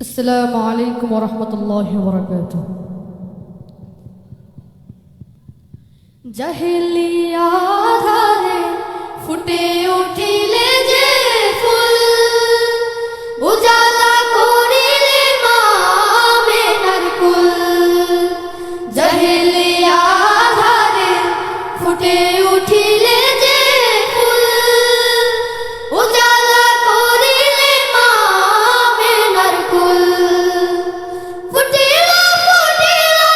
আসসালামু আলাইকুম ওয়া রাহমাতুল্লাহি ওয়া বারাকাতুহু। জাহেলিয়াত আধারে ফুটে উঠিলে যে ফুল, উজালা করিলে মা আমিনার কুল। জাহেলিয়াত আধারে ফুটে উঠিলে যে ফুল, উজালা করিলে মা আমিনার কুল। ফুটিলা ফুটিলা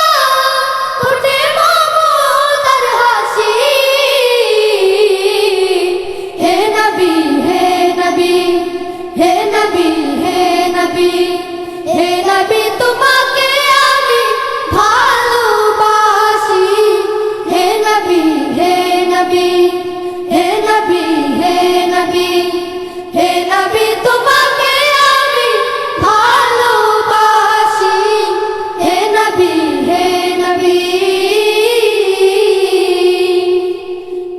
ফুটে মমতার হাসি, হে নবী হে নবী হে নবী হে নবী হে নবী তোমাকে আমি ভালোবাসি। হে নবী হে নবী হে নবী হে নবী হে নবী তোমাকে আমি ভালোবাসি। হে নবী হে নবী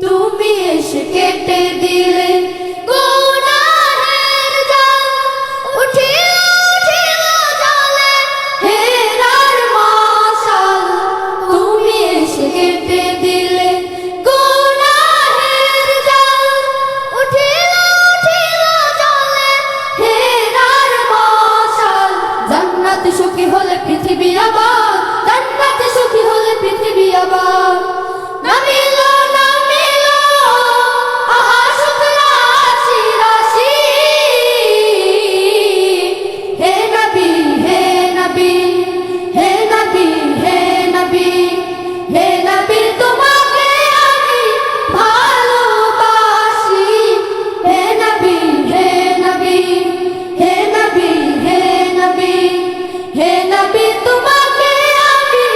তুমি এসে কেটে দিলে গুনাহের জাল, উঠিল উঠিল জালে হেরার মশাল। তুমি এসে কেটে দিলে গুনাহের জাল, উঠিল উঠিল জালে হেরার মশাল। জান্নাত সুখী হলে পৃথিবী আবার, জান্নাত সুখী হলে পৃথিবী আবার। নামিলো নামিলো আহা সুখ রাশি রাশি। হে নবী হে নবী হে নবী হে নবী হে নবী তোমাকে আমি ভালোবাসি। হে নবী হে নবী হে নবী হে নবী হে নবী তোমাকে আমি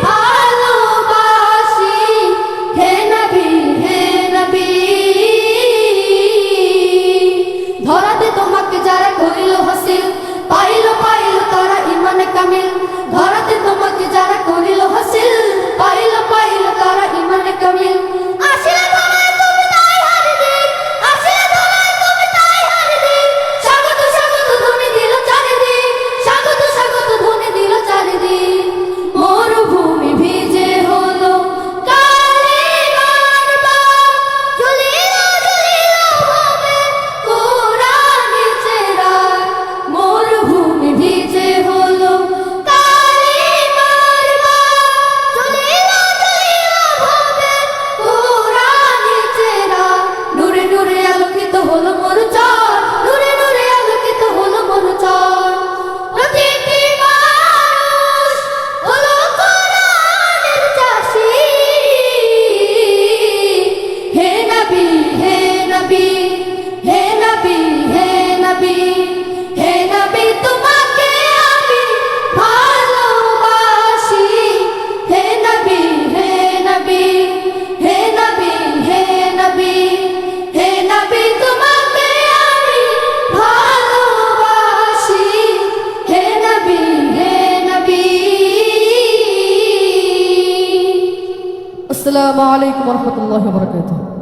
ভালোবাসি। হে নবী হে নবী ধরাতে তোমাকে যারা করিল হাসিল, পাইল পাইল তারা ইমান কামিল। ধরাতে তোমাকে যারা করিল হাসিল, পাইল পাইল তারা ইমান কামিল। আসিলে ধরায় তুমি তাই হারি দিন, আসিলে ধরায় তুমি তাই হারি দিন। স্বাগত স্বাগত ধ্বনি দিল চারিদিক, স্বাগত স্বাগত ধ্বনি দিল চারিদিক। মরুভূমি ভিজে হলো কালিমার বাগ, জ্বলিল জ্বলিল ভাবে কোরআনের চেরাগ। মরুভূমি ভিজে হলো কালিমার বাগ, জ্বলিল জ্বলিল ভাবে কোরআনের চেরাগ। নূরে নূরে আলোকিত হলো মোর চর, নূরে নূরে আলোকিত হলো মোর চর। প্রতিটি মানুষ হলো কোরআনের চাষী। হে নবী হে নবী হে নবী হে নবী হে নবী তোমাকে আমি ভালোবাসি। হে নবী হে নবী হে নবী হে নবী হে নবী তোমাকে আমি ভালোবাসি। হে নবী হে নবী। আসসালামু আলাইকুম ওয়া রাহমাতুল্লাহি ওয়া বারাকাতুহু।